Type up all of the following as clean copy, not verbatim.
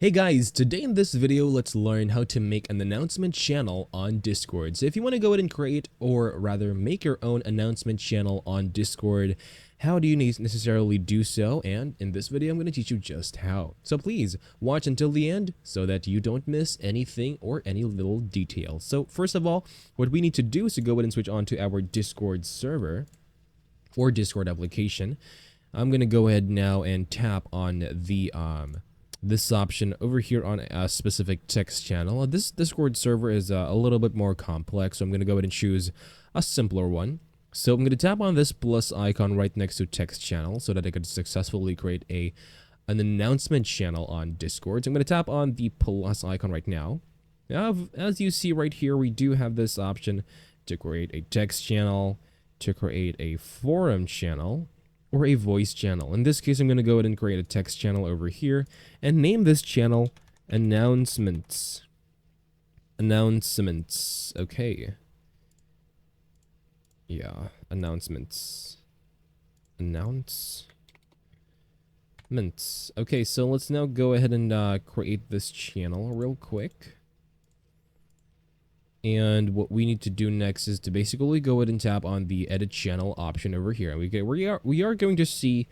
Hey guys, today in this video, let's learn how to make an announcement channel on Discord. So if you want to go ahead and create, or rather make your own announcement channel on Discord, how do you necessarily do so? And in this video, I'm going to teach you just how. So please watch until the end so that you don't miss anything or any little detail. So first of all, what we need to do is to go ahead and switch on to our Discord server or Discord application. I'm going to go ahead now and tap on the this option over here on a specific text channel. This Discord server is a little bit more complex, so I'm going to go ahead and choose a simpler one. So I'm going to tap on this plus icon right next to text channel so that I could successfully create an announcement channel on Discord. So I'm going to tap on the plus icon right now. Now, as you see right here, we do have this option to create a text channel, to create a forum channel, or a voice channel. In this case, I'm going to go ahead and create a text channel over here and name this channel Announcements. Announcements. Okay. Yeah, Announcements. Announcements. Okay, so let's now go ahead and create this channel real quick. And what we need to do next is to basically go ahead and tap on the edit channel option over here. And we are going to see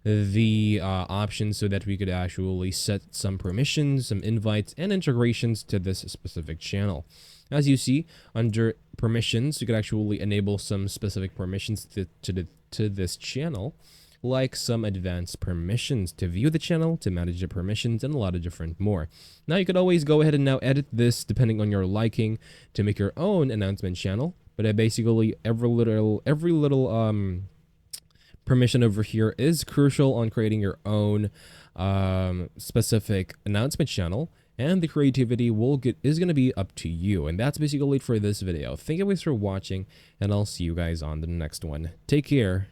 the options so that we could actually set some permissions, some invites, and integrations to this specific channel. As you see, under permissions, you could actually enable some specific permissions to this channel, like some advanced permissions to view the channel, to manage the permissions, and a lot of different more. Now you could always go ahead and now edit this depending on your liking to make your own announcement channel. But basically every little permission over here is crucial on creating your own specific announcement channel, and the creativity is going to be up to you. And that's basically it for this video. Thank you guys for watching, and I'll see you guys on the next one. Take care.